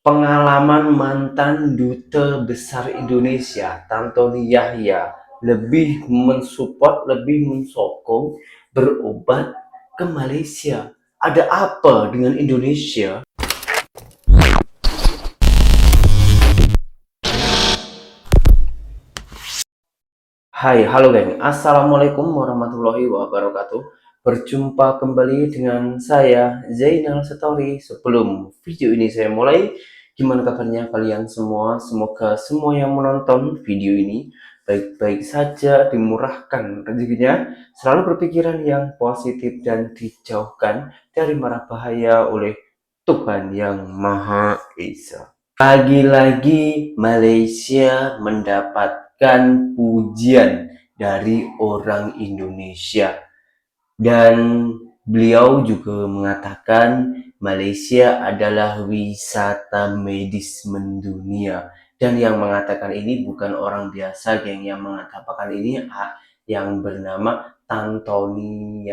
Pengalaman mantan Duta Besar Indonesia, Tantowi Yahya, lebih mensupport, lebih mensokong berobat ke Malaysia. Ada apa dengan Indonesia? Hai, halo geng. Assalamualaikum warahmatullahi wabarakatuh. Berjumpa kembali dengan saya, Zainal Satori. Sebelum video ini saya mulai, gimana kabarnya kalian semua? Semoga semua yang menonton video ini baik-baik saja, dimurahkan rezekinya, selalu berpikiran yang positif dan dijauhkan dari mara bahaya oleh Tuhan Yang Maha Esa. Lagi-lagi Malaysia mendapatkan pujian dari orang Indonesia, dan beliau juga mengatakan Malaysia adalah wisata medis mendunia. Dan yang mengatakan ini bukan orang biasa, geng. Yang mengatakan ini yang bernama Tantowi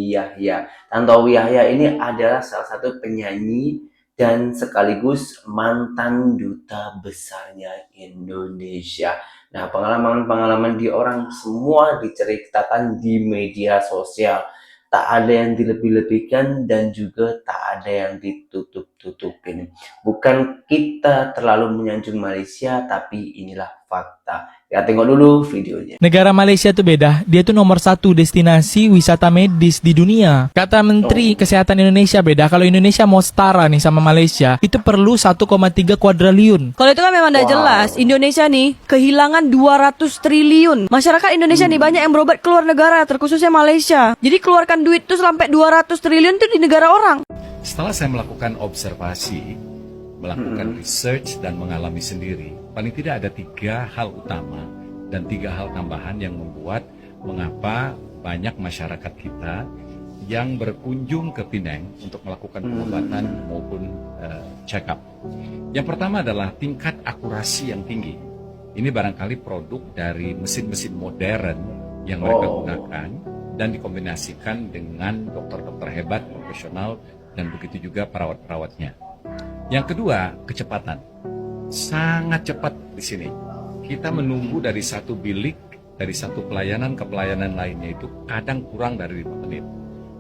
Yahya. Tantowi Yahya ini adalah salah satu penyanyi dan sekaligus mantan duta besarnya Indonesia. Nah, pengalaman-pengalaman di orang semua diceritakan di media sosial. Tak ada yang dilebih-lebihkan dan juga tak ada yang ditutup-tutupin. Bukan kita terlalu menyanjung Malaysia, tapi inilah fakta. Ya, tengok dulu videonya. Negara Malaysia tuh beda, dia tuh nomor 1 destinasi wisata medis di dunia. Kata Menteri Kesehatan Indonesia beda, kalau Indonesia mau setara nih sama Malaysia, itu perlu 1,3 kuadriliun. Kalau itu kan memang udah jelas, Indonesia nih kehilangan 200 triliun. Masyarakat Indonesia nih banyak yang berobat keluar negara, terkhususnya Malaysia. Jadi keluarkan duit tuh sampai 200 triliun tuh di negara orang. Setelah saya melakukan observasi, melakukan research dan mengalami sendiri, paling tidak ada 3 hal utama dan 3 hal tambahan yang membuat mengapa banyak masyarakat kita yang berkunjung ke Penang untuk melakukan pengobatan maupun check up. Yang pertama adalah tingkat akurasi yang tinggi. Ini barangkali produk dari mesin-mesin modern yang mereka gunakan dan dikombinasikan dengan dokter-dokter hebat, profesional, dan begitu juga perawat-perawatnya. Yang kedua, kecepatan. Sangat cepat di sini. Kita menunggu dari satu bilik, dari satu pelayanan ke pelayanan lainnya itu kadang kurang dari 5 menit.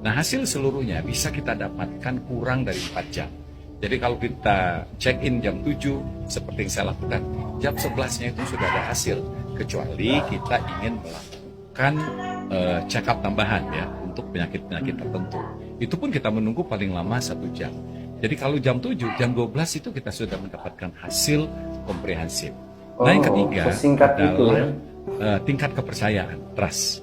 Nah, hasil seluruhnya bisa kita dapatkan kurang dari 4 jam. Jadi kalau kita check-in jam 7, seperti yang saya lakukan, jam 11-nya itu sudah ada hasil. Kecuali kita ingin melakukan check-up tambahan ya, untuk penyakit-penyakit tertentu. Itu pun kita menunggu paling lama 1 jam. Jadi kalau jam 7, jam 12 itu kita sudah mendapatkan hasil komprehensif. Nah, yang ketiga adalah tingkat kepercayaan, trust.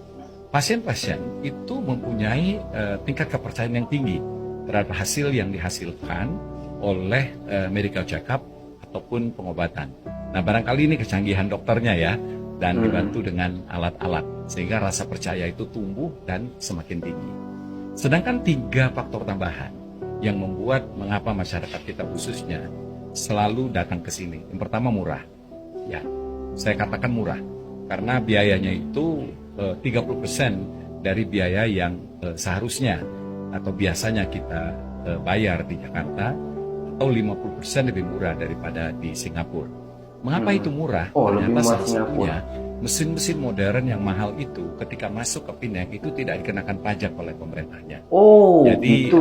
Pasien-pasien itu mempunyai tingkat kepercayaan yang tinggi terhadap hasil yang dihasilkan oleh medical check-up ataupun pengobatan. Nah, barangkali ini kecanggihan dokternya ya, dan dibantu dengan alat-alat, sehingga rasa percaya itu tumbuh dan semakin tinggi. Sedangkan 3 faktor tambahan yang membuat mengapa masyarakat kita khususnya selalu datang ke sini. Yang pertama, murah. Ya, saya katakan murah karena biayanya itu 30% dari biaya yang seharusnya atau biasanya kita bayar di Jakarta, atau 50% lebih murah daripada di Singapura. Mengapa itu murah? Ternyata salah satunya mesin-mesin modern yang mahal itu ketika masuk ke Penang itu tidak dikenakan pajak oleh pemerintahnya. Jadi gitu.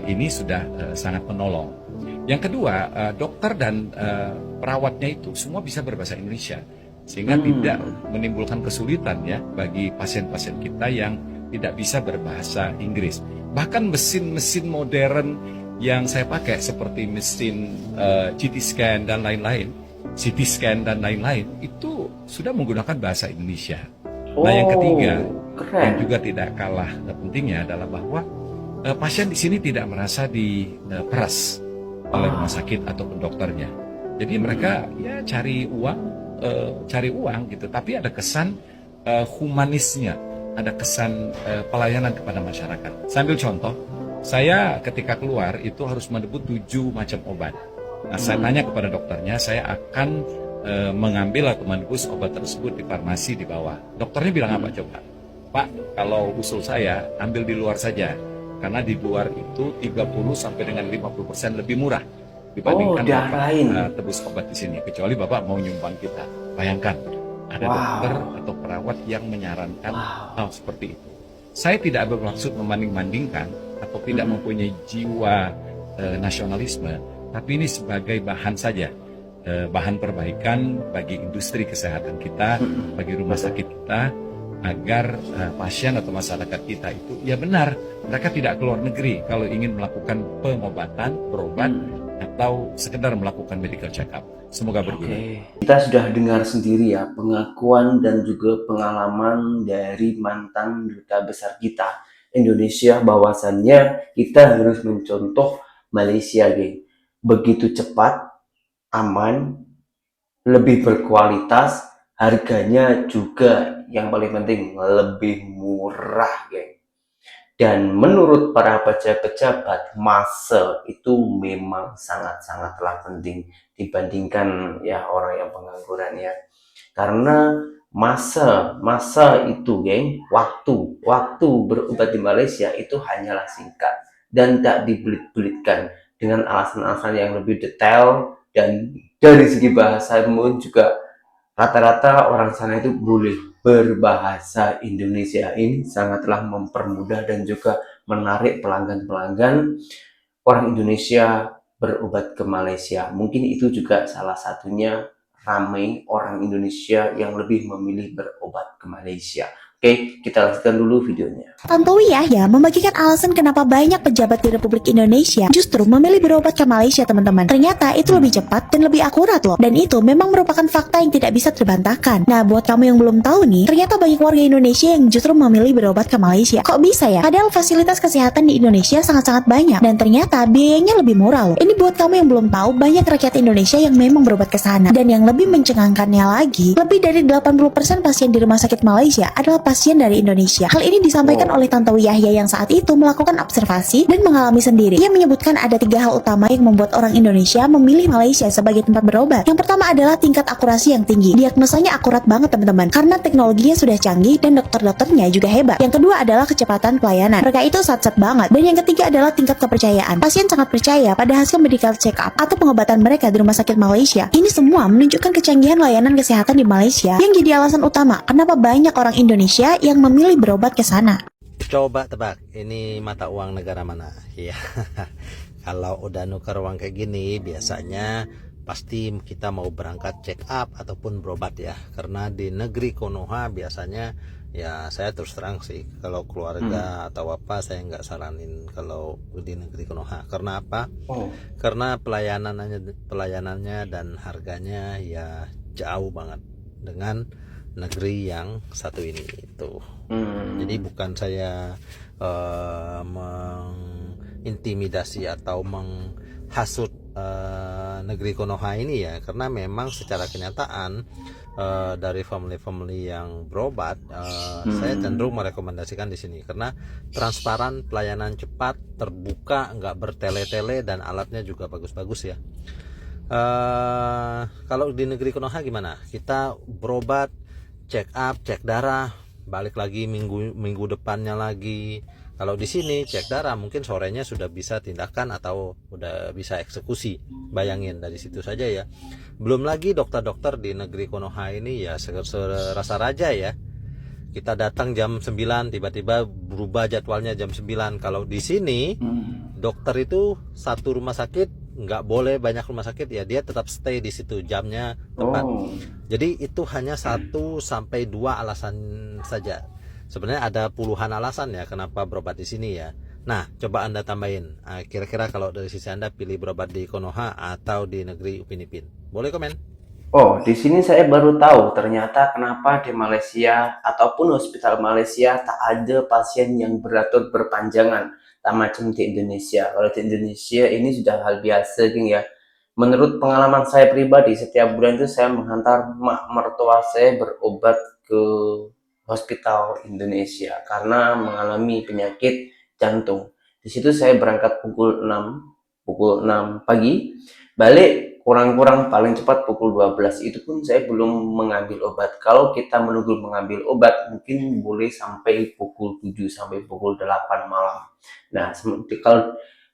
Ini sudah sangat menolong. Yang kedua, dokter dan perawatnya itu semua bisa berbahasa Indonesia, sehingga tidak menimbulkan kesulitan ya bagi pasien-pasien kita yang tidak bisa berbahasa Inggris. Bahkan mesin-mesin modern yang saya pakai seperti mesin CT scan dan lain-lain, CT scan dan lain-lain itu sudah menggunakan bahasa Indonesia. Nah, yang ketiga yang juga tidak kalah pentingnya adalah bahwa pasien di sini tidak merasa diperas oleh rumah sakit ataupun dokternya. Jadi mereka ya cari uang gitu, tapi ada kesan humanisnya, ada kesan pelayanan kepada masyarakat. Sambil contoh, saya ketika keluar itu harus menebut 7 macam obat. Nah, saya tanya kepada dokternya, saya akan mengambil atau menebus obat tersebut di farmasi di bawah. Dokternya bilang apa coba? Pak, kalau usul saya ambil di luar saja, karena di luar itu 30 sampai dengan 50% lebih murah. Oh, dibandingkan Bapak diarahin. tebus obat di sini. Kecuali Bapak mau nyumbang kita. Bayangkan, ada dokter Wow. atau perawat yang menyarankan Wow. hal seperti itu. Saya tidak bermaksud membanding-bandingkan atau tidak Mm-mm. mempunyai jiwa nasionalisme, tapi ini sebagai bahan saja, bahan perbaikan bagi industri kesehatan kita, Mm-mm. bagi rumah Betul. sakit kita, agar pasien atau masyarakat kita itu, ya benar, mereka tidak keluar negeri kalau ingin melakukan pengobatan, berobat, atau sekedar melakukan medical check-up. Semoga berguna. Oke, kita sudah dengar sendiri ya pengakuan dan juga pengalaman dari mantan duta besar kita Indonesia, bahwasannya kita harus mencontoh Malaysia, geng. Begitu cepat, aman, lebih berkualitas, harganya juga yang paling penting lebih murah, geng. Dan menurut para pejabat-pejabat, masa itu memang sangat-sangatlah penting dibandingkan ya orang yang pengangguran ya. Karena masa itu, geng, waktu berobat di Malaysia itu hanyalah singkat dan tak dibelit-belitkan dengan alasan-alasan yang lebih detail, dan dari segi bahasa pun juga rata-rata orang sana itu boleh berbahasa Indonesia. Ini sangatlah mempermudah dan juga menarik pelanggan-pelanggan orang Indonesia berobat ke Malaysia. Mungkin itu juga salah satunya ramai orang Indonesia yang lebih memilih berobat ke Malaysia. Oke, kita lanjutkan dulu videonya. Tantowi Yahya membagikan alasan kenapa banyak pejabat di Republik Indonesia justru memilih berobat ke Malaysia, teman-teman. Ternyata itu lebih cepat dan lebih akurat loh. Dan itu memang merupakan fakta yang tidak bisa terbantahkan. Nah, buat kamu yang belum tahu nih, ternyata banyak warga Indonesia yang justru memilih berobat ke Malaysia. Kok bisa ya? Padahal fasilitas kesehatan di Indonesia sangat-sangat banyak. Dan ternyata biayanya lebih murah loh. Ini buat kamu yang belum tahu, banyak rakyat Indonesia yang memang berobat ke sana. Dan yang lebih mencengangkannya lagi, lebih dari 80% pasien di rumah sakit Malaysia adalah pasien dari Indonesia. Hal ini disampaikan oleh Tantowi Yahya yang saat itu melakukan observasi dan mengalami sendiri. Ia menyebutkan ada 3 hal utama yang membuat orang Indonesia memilih Malaysia sebagai tempat berobat. Yang pertama adalah tingkat akurasi yang tinggi. Diagnosanya akurat banget, teman-teman, karena teknologinya sudah canggih dan dokter-dokternya juga hebat. Yang kedua adalah kecepatan pelayanan. Mereka itu sat-sat banget. Dan yang ketiga adalah tingkat kepercayaan. Pasien sangat percaya pada hasil medical check-up atau pengobatan mereka di rumah sakit Malaysia. Ini semua menunjukkan kecanggihan layanan kesehatan di Malaysia yang jadi alasan utama kenapa banyak orang Indonesia yang memilih berobat ke sana. Coba tebak, ini mata uang negara mana? Ya, kalau udah nuker uang kayak gini, biasanya pasti kita mau berangkat check up ataupun berobat ya. Karena di negeri Konoha biasanya, ya saya terus terang sih, kalau keluarga atau apa saya nggak saranin kalau di negeri Konoha. Karena apa? Karena pelayanannya dan harganya ya jauh banget dengan negeri yang satu ini itu. Jadi bukan saya mengintimidasi atau menghasut negeri Konoha ini ya, karena memang secara kenyataan dari family-family yang berobat, saya cenderung merekomendasikan di sini karena transparan, pelayanan cepat, terbuka, nggak bertele-tele, dan alatnya juga bagus-bagus ya. Kalau di negeri Konoha gimana? Kita berobat, check up, cek darah, balik lagi minggu depannya lagi. Kalau di sini cek darah mungkin sorenya sudah bisa tindakan atau udah bisa eksekusi. Bayangin dari situ saja ya. Belum lagi dokter-dokter di negeri Konoha ini ya serasa raja ya. Kita datang jam 9, tiba-tiba berubah jadwalnya jam 9. Kalau di sini dokter itu satu rumah sakit, nggak boleh banyak rumah sakit ya, dia tetap stay di situ, jamnya tepat. Jadi itu hanya 1 sampai 2 alasan saja. Sebenarnya ada puluhan alasan ya kenapa berobat di sini ya. Nah, coba Anda tambahin. Kira-kira kalau dari sisi Anda pilih berobat di Konoha atau di negeri Upin Ipin? Boleh komen? Oh, di sini saya baru tahu ternyata kenapa di Malaysia ataupun hospital Malaysia tak ada pasien yang beratur berpanjangan, tak macam di Indonesia. Kalau di Indonesia ini sudah hal biasa, geng ya. Menurut pengalaman saya pribadi, setiap bulan itu saya menghantar mak mertua saya berobat ke hospital Indonesia karena mengalami penyakit jantung. Di situ saya berangkat pukul 6 pagi, balik kurang-kurang paling cepat pukul 12. Itu pun saya belum mengambil obat. Kalau kita menunggu mengambil obat mungkin boleh sampai pukul 7 sampai pukul 8 malam. Nah,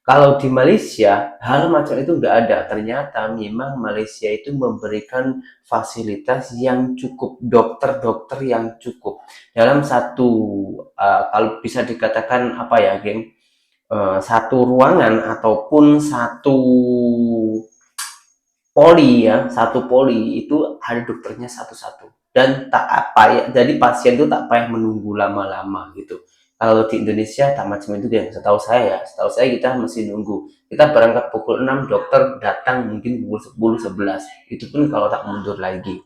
Kalau di Malaysia, hal macam itu nggak ada. Ternyata memang Malaysia itu memberikan fasilitas yang cukup, dokter-dokter yang cukup. Dalam satu, kalau bisa dikatakan apa ya, geng, satu ruangan ataupun satu satu poli itu ada dokternya satu-satu. Dan tak apa ya, jadi pasien itu tak payah menunggu lama-lama gitu. Kalau di Indonesia tak macam itu, geng. Setahu saya kita mesti nunggu. Kita berangkat pukul 6, dokter datang mungkin pukul 10, 11. Itu pun kalau tak mundur lagi.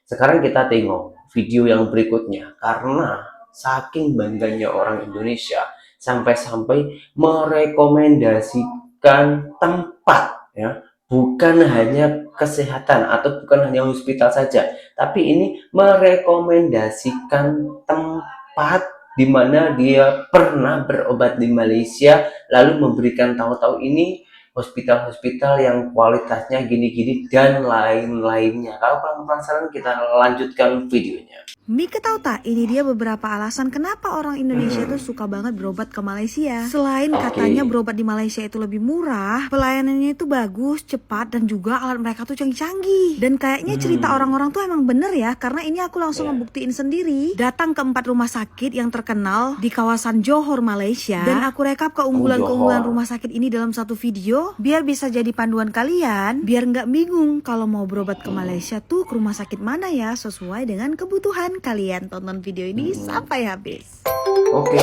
Sekarang kita tengok video yang berikutnya. Karena saking bangganya orang Indonesia, sampai-sampai merekomendasikan tempat, ya, bukan hanya kesehatan atau bukan hanya hospital saja, tapi ini merekomendasikan tempat di mana dia pernah berobat di Malaysia, lalu memberikan tahu-tahu ini hospital-hospital yang kualitasnya gini-gini dan lain-lainnya. Kalau kalian penasaran, kita lanjutkan videonya. Mika tahu tak, ini dia beberapa alasan kenapa orang Indonesia tuh suka banget berobat ke Malaysia. Selain katanya berobat di Malaysia itu lebih murah, pelayanannya itu bagus, cepat, dan juga alat mereka tuh canggih-canggih. Dan kayaknya cerita orang-orang tuh emang bener ya, karena ini aku langsung ngebuktiin sendiri. Datang ke 4 rumah sakit yang terkenal di kawasan Johor, Malaysia. Dan aku rekap keunggulan-keunggulan rumah sakit ini dalam satu video, biar bisa jadi panduan kalian, biar nggak bingung kalau mau berobat ke Malaysia tuh ke rumah sakit mana ya, sesuai dengan kebutuhan kalian. Tonton video ini sampai habis. Oke.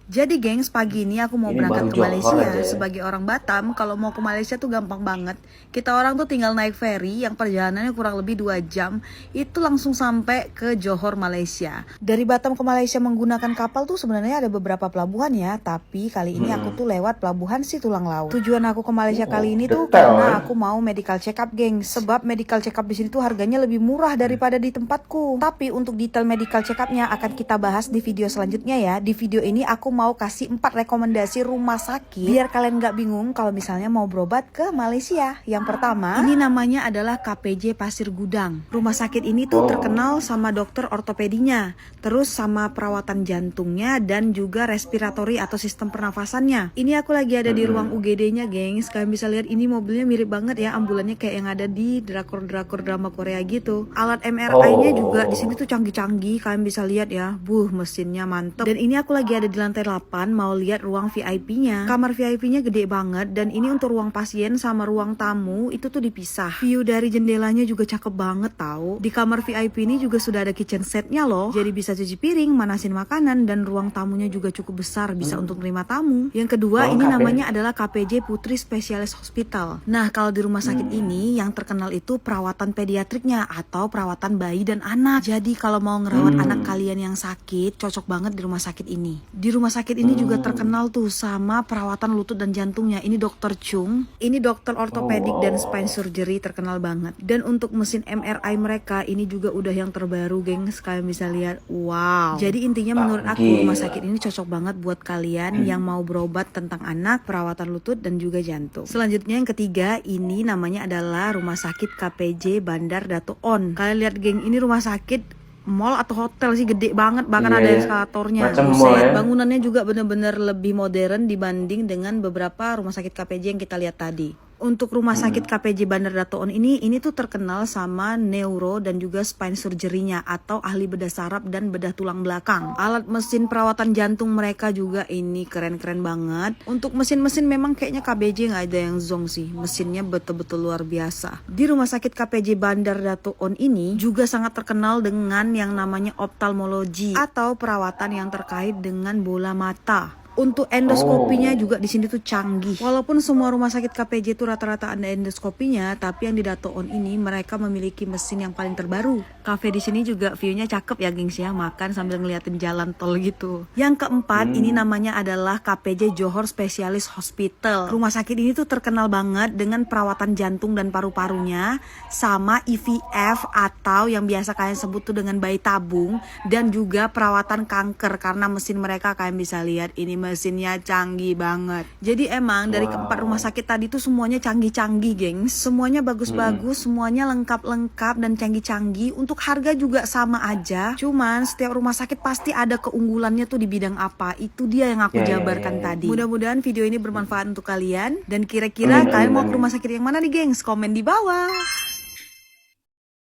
Jadi gengs, pagi ini aku mau Ini berangkat baru ke Malaysia. Johor aja ya. Sebagai orang Batam, kalau mau ke Malaysia tuh gampang banget. Kita orang tuh tinggal naik ferry yang perjalanannya kurang lebih 2 jam, itu langsung sampai ke Johor, Malaysia. Dari Batam ke Malaysia menggunakan kapal tuh sebenarnya ada beberapa pelabuhan ya, tapi kali ini aku tuh lewat pelabuhan Situlang Laut. Tujuan aku ke Malaysia kali ini tuh detail, karena aku mau medical check up, gengs. Sebab medical check up di sini tuh harganya lebih murah daripada di tempatku. Tapi untuk detail medical check upnya akan kita bahas di video selanjutnya ya. Di video ini aku mau kasih 4 rekomendasi rumah sakit biar kalian nggak bingung kalau misalnya mau berobat ke Malaysia. Yang pertama, ini namanya adalah KPJ Pasir Gudang. Rumah sakit ini tuh terkenal sama dokter ortopedinya, terus sama perawatan jantungnya dan juga respiratori atau sistem pernafasannya. Ini aku lagi ada di ruang UGD-nya, gengs. Kalian bisa lihat ini mobilnya mirip banget ya, ambulannya kayak yang ada di drakor-drakor drama Korea gitu. Alat MRI-nya juga di sini tuh canggih-canggih, kalian bisa lihat ya. Mesinnya mantep. Dan ini aku lagi ada di lantai 8, mau lihat ruang VIP-nya. Kamar VIP-nya gede banget, dan ini untuk ruang pasien sama ruang tamu itu tuh dipisah. View dari jendelanya juga cakep banget tahu. Di kamar VIP ini juga sudah ada kitchen setnya loh, jadi bisa cuci piring, manasin makanan, dan ruang tamunya juga cukup besar, bisa untuk menerima tamu. Yang kedua, ini namanya adalah KPJ Putri Specialist Hospital. Nah, kalau di rumah sakit ini yang terkenal itu perawatan pediatriknya atau perawatan bayi dan anak. Jadi kalau mau ngerawat anak kalian yang sakit, cocok banget di rumah sakit ini. Di rumah sakit ini juga terkenal tuh sama perawatan lutut dan jantungnya. Ini dokter Chung, ini dokter ortopedik dan spine surgery, terkenal banget. Dan untuk mesin MRI mereka ini juga udah yang terbaru, gengs. Kalian bisa lihat, wow. Jadi intinya menurut aku rumah sakit ini cocok banget buat kalian yang mau berobat tentang anak, perawatan lutut dan juga jantung. Selanjutnya yang ketiga, ini namanya adalah rumah sakit KPJ Bandar Dato' On. Kalian lihat, geng, ini rumah sakit mall atau hotel sih, gede banget, bahkan ada eskalatornya. Macam mall ya. Bangunannya juga bener-bener lebih modern dibanding dengan beberapa rumah sakit KPJ yang kita lihat tadi. Untuk rumah sakit KPJ Bandar Dato' On ini tuh terkenal sama neuro dan juga spine surgery-nya atau ahli bedah saraf dan bedah tulang belakang. Alat mesin perawatan jantung mereka juga ini keren-keren banget. Untuk mesin-mesin memang kayaknya KPJ nggak ada yang zong sih. Mesinnya betul-betul luar biasa. Di rumah sakit KPJ Bandar Dato' On ini juga sangat terkenal dengan yang namanya ophthalmologi atau perawatan yang terkait dengan bola mata. Untuk endoskopinya juga di sini tuh canggih. Walaupun semua rumah sakit KPJ itu rata-rata ada endoskopinya, tapi yang di Dato' On ini mereka memiliki mesin yang paling terbaru. Cafe di sini juga view-nya cakep ya, gengs ya, makan sambil ngeliatin jalan tol gitu. Yang keempat, ini namanya adalah KPJ Johor Specialist Hospital. Rumah sakit ini tuh terkenal banget dengan perawatan jantung dan paru-parunya, sama IVF atau yang biasa kalian sebut tuh dengan bayi tabung, dan juga perawatan kanker karena mesin mereka kalian bisa lihat ini mesinnya canggih banget. Jadi emang dari keempat rumah sakit tadi tuh semuanya canggih-canggih, gengs. Semuanya bagus-bagus, semuanya lengkap-lengkap dan canggih-canggih. Untuk harga juga sama aja. Cuman setiap rumah sakit pasti ada keunggulannya tuh di bidang apa. Itu dia yang aku jabarkan tadi. Mudah-mudahan video ini bermanfaat untuk kalian. Dan kira-kira kalian mau ke rumah sakit yang mana nih, gengs? Komen di bawah.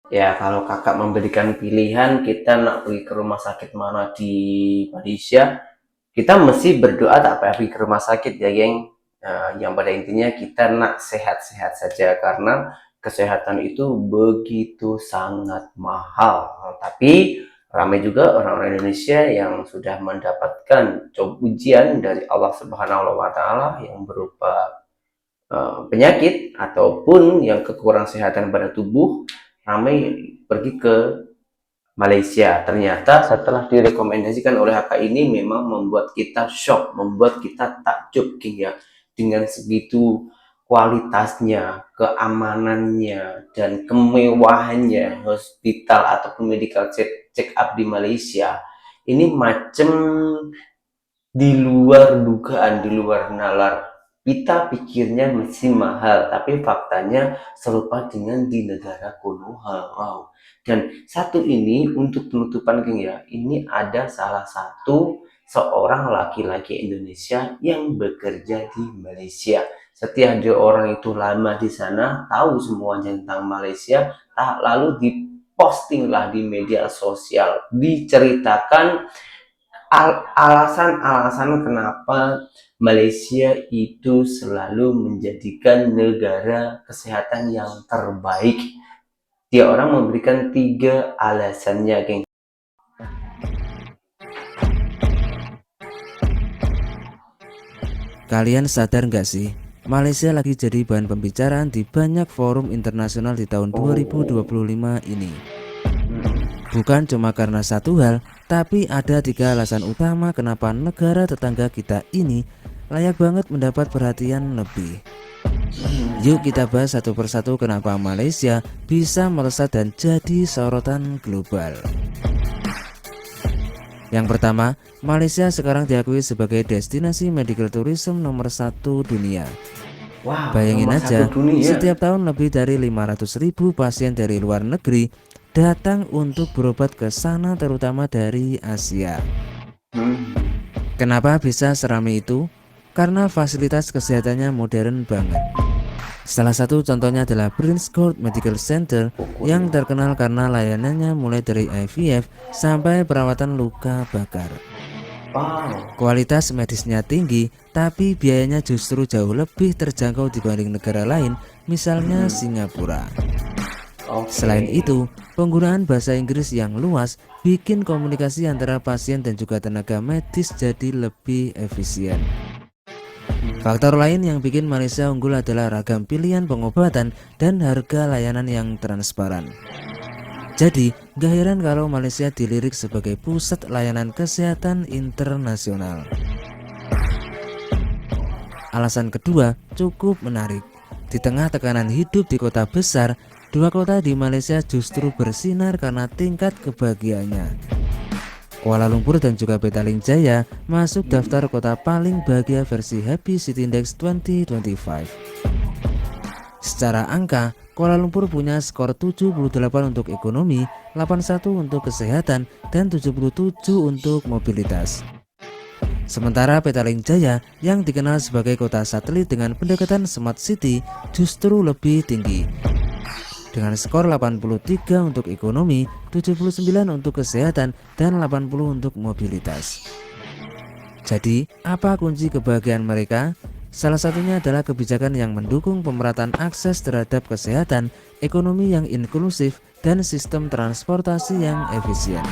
Ya, kalau kakak memberikan pilihan kita nak pergi ke rumah sakit mana di Malaysia, kita mesti berdoa tak payah pergi ke rumah sakit ya, geng. Yang pada intinya kita nak sehat-sehat saja, karena kesehatan itu begitu sangat mahal. Tapi ramai juga orang-orang Indonesia yang sudah mendapatkan ujian dari Allah Subhanahu wa Ta'ala yang berupa penyakit ataupun yang kekurangan kesehatan pada tubuh, ramai pergi ke Malaysia. Ternyata setelah direkomendasikan oleh kakak ini memang membuat kita shock, membuat kita takjub ya, dengan segitu kualitasnya, keamanannya, dan kemewahannya hospital ataupun medical check up di Malaysia. Ini macam di luar dugaan, di luar nalar. Kita pikirnya masih mahal, tapi faktanya serupa dengan di negara Konoha. Wow. Dan satu ini untuk penutupan, geng ya, ini ada salah satu seorang laki-laki Indonesia yang bekerja di Malaysia. Setiap dia orang itu lama di sana, tahu semuanya tentang Malaysia, lalu dipostinglah di media sosial, diceritakan alasan-alasan kenapa Malaysia itu selalu menjadikan negara kesehatan yang terbaik. Dia orang memberikan 3 alasannya, geng. Kalian sadar nggak sih? Malaysia lagi jadi bahan pembicaraan di banyak forum internasional di tahun 2025 ini. Bukan cuma karena satu hal, tapi ada 3 alasan utama kenapa negara tetangga kita ini layak banget mendapat perhatian lebih. Yuk kita bahas satu persatu kenapa Malaysia bisa melesat dan jadi sorotan global. Yang pertama, Malaysia sekarang diakui sebagai destinasi medical tourism nomor 1 dunia. Wow, Bayangin nomor aja, 1 dunia. setiap tahun lebih dari 500.000 pasien dari luar negeri datang untuk berobat ke sana, terutama dari Asia. Kenapa bisa seramai itu? Karena fasilitas kesehatannya modern banget. Salah satu contohnya adalah Prince Court Medical Center yang terkenal karena layanannya mulai dari IVF sampai perawatan luka bakar. Kualitas medisnya tinggi, tapi biayanya justru jauh lebih terjangkau dibanding negara lain, misalnya Singapura. Selain itu, penggunaan bahasa Inggris yang luas bikin komunikasi antara pasien dan juga tenaga medis jadi lebih efisien. Faktor lain yang bikin Malaysia unggul adalah ragam pilihan pengobatan dan harga layanan yang transparan. Jadi, gak heran kalau Malaysia dilirik sebagai pusat layanan kesehatan internasional. Alasan kedua cukup menarik. Di tengah tekanan hidup di kota besar, 2 kota di Malaysia justru bersinar karena tingkat kebahagiaannya. Kuala Lumpur dan juga Petaling Jaya masuk daftar kota paling bahagia versi Happy City Index 2025. Secara angka, Kuala Lumpur punya skor 78 untuk ekonomi, 81 untuk kesehatan, dan 77 untuk mobilitas. Sementara Petaling Jaya yang dikenal sebagai kota satelit dengan pendekatan Smart City justru lebih tinggi, dengan skor 83 untuk ekonomi, 79 untuk kesehatan, dan 80 untuk mobilitas. Jadi, apa kunci kebahagiaan mereka? Salah satunya adalah kebijakan yang mendukung pemerataan akses terhadap kesehatan, ekonomi yang inklusif, dan sistem transportasi yang efisien.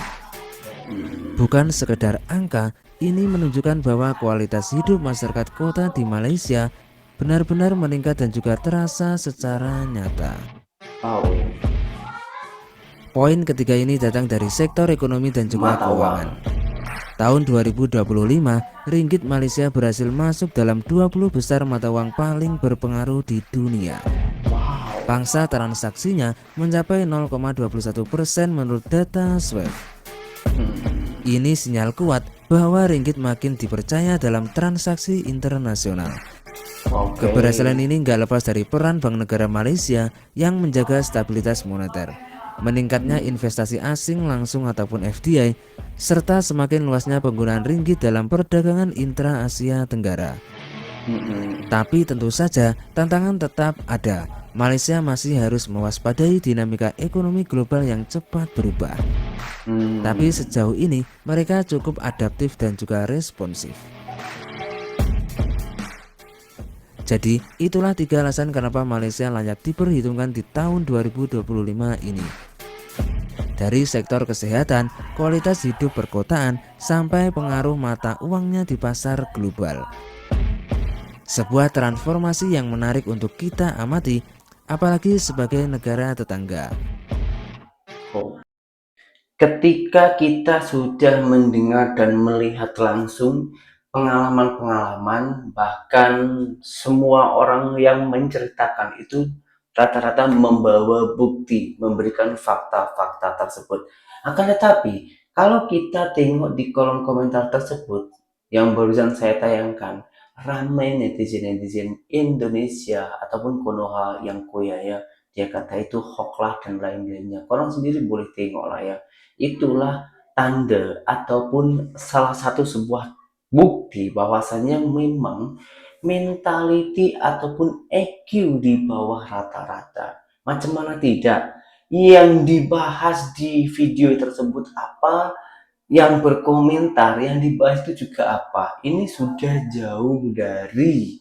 Bukan sekedar angka, ini menunjukkan bahwa kualitas hidup masyarakat kota di Malaysia benar-benar meningkat dan juga terasa secara nyata. Poin ketiga ini datang dari sektor ekonomi dan juga keuangan. Tahun 2025, ringgit Malaysia berhasil masuk dalam 20 besar mata uang paling berpengaruh di dunia. Pangsa transaksinya mencapai 0,21% menurut data SWAFT. Ini sinyal kuat bahwa ringgit makin dipercaya dalam transaksi internasional. Oke. Keberhasilan ini nggak lepas dari peran Bank Negara Malaysia yang menjaga stabilitas moneter, meningkatnya investasi asing langsung ataupun FDI, serta semakin luasnya penggunaan ringgit dalam perdagangan intra-Asia Tenggara. Tapi tentu saja tantangan tetap ada. Malaysia masih harus mewaspadai dinamika ekonomi global yang cepat berubah. Tapi sejauh ini mereka cukup adaptif dan juga responsif. Jadi itulah 3 alasan kenapa Malaysia layak diperhitungkan di tahun 2025 ini. Dari sektor kesehatan, kualitas hidup perkotaan, sampai pengaruh mata uangnya di pasar global. Sebuah transformasi yang menarik untuk kita amati, apalagi sebagai negara tetangga. Ketika kita sudah mendengar dan melihat langsung pengalaman-pengalaman, bahkan semua orang yang menceritakan itu rata-rata membawa bukti, memberikan fakta-fakta tersebut. Akan tetapi, kalau kita tengok di kolom komentar tersebut yang barusan saya tayangkan, ramai netizen-netizen Indonesia ataupun Konoha yang koya dia kata itu hoax lah dan lain-lainnya. Korang sendiri boleh tengok lah ya. Itulah tanda ataupun salah satu sebuah bukti bahwasannya memang mentality ataupun EQ di bawah rata-rata. Macam mana tidak? Yang dibahas di video tersebut apa? Yang berkomentar, yang dibahas itu juga apa? Ini sudah jauh dari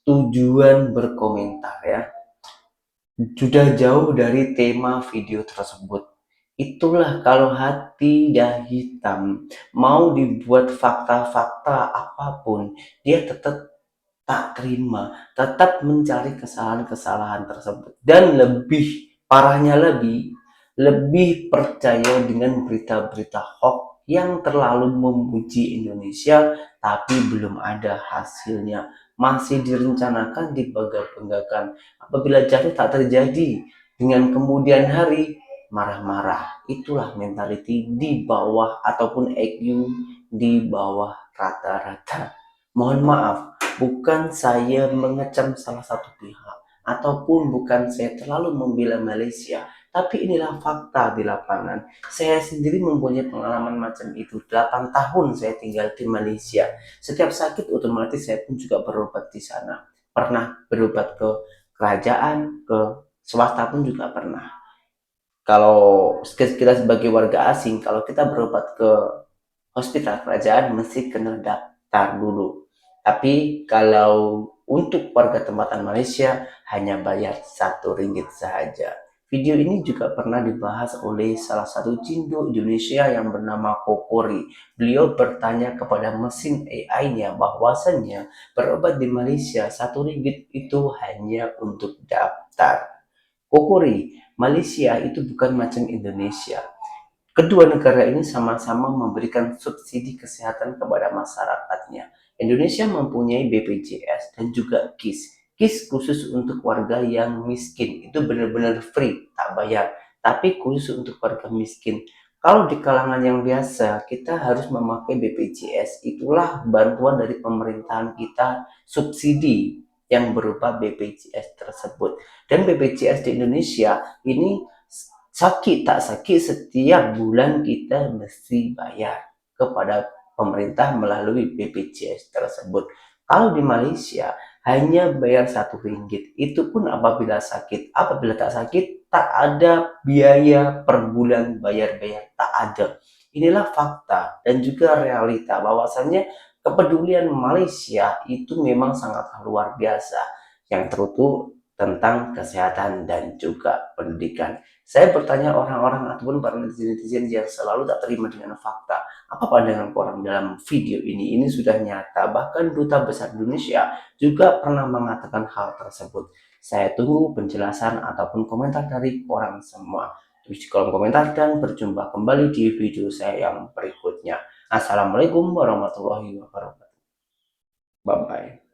tujuan berkomentar ya. Sudah jauh dari tema video tersebut. Itulah kalau hati dah hitam, mau dibuat fakta-fakta apapun, dia tetap tak terima, tetap mencari kesalahan-kesalahan tersebut. Dan lebih parahnya lebih percaya dengan berita-berita hoax yang terlalu memuji Indonesia tapi belum ada hasilnya, masih direncanakan, dibangga-banggakan. Apabila jatuh tak terjadi, dengan kemudian hari marah-marah. Itulah mentality di bawah ataupun EQ di bawah rata-rata. Mohon maaf, bukan saya mengecam salah satu pihak ataupun bukan saya terlalu membela Malaysia, tapi inilah fakta di lapangan. Saya sendiri mempunyai pengalaman macam itu. 8 tahun saya tinggal di Malaysia. Setiap sakit otomatis saya pun juga berobat di sana. Pernah berobat ke kerajaan, ke swasta pun juga pernah. Kalau kita sebagai warga asing, kalau kita berobat ke hospital kerajaan mesti kena daftar dulu. Tapi kalau untuk warga tempatan Malaysia hanya bayar RM1 saja. Video ini juga pernah dibahas oleh salah satu cindo Indonesia yang bernama Kokori. Beliau bertanya kepada mesin AI-nya bahwasannya berobat di Malaysia RM1 itu hanya untuk daftar. Kokori, Malaysia itu bukan macam Indonesia. Kedua negara ini sama-sama memberikan subsidi kesehatan kepada masyarakatnya. Indonesia mempunyai BPJS dan juga KIS. KIS khusus untuk warga yang miskin, itu benar-benar free, tak bayar. Tapi khusus untuk warga miskin. Kalau di kalangan yang biasa, kita harus memakai BPJS. Itulah bantuan dari pemerintahan kita, subsidi yang berupa BPJS tersebut. Dan BPJS di Indonesia ini sakit tak sakit setiap bulan kita mesti bayar kepada pemerintah melalui BPJS tersebut. Kalau di Malaysia hanya bayar RM1, itu pun apabila sakit. Apabila tak sakit tak ada biaya per bulan bayar-bayar, tak ada. Inilah fakta dan juga realita bahwasannya kepedulian Malaysia itu memang sangat luar biasa yang terutuh tentang kesehatan dan juga pendidikan. Saya bertanya orang-orang ataupun para netizen yang selalu tak terima dengan fakta. Apa pandangan orang dalam video ini? Ini sudah nyata. Bahkan Duta Besar Indonesia juga pernah mengatakan hal tersebut. Saya tunggu penjelasan ataupun komentar dari orang semua. Tulis di kolom komentar dan berjumpa kembali di video saya yang berikutnya. Assalamualaikum warahmatullahi wabarakatuh. Bye-bye.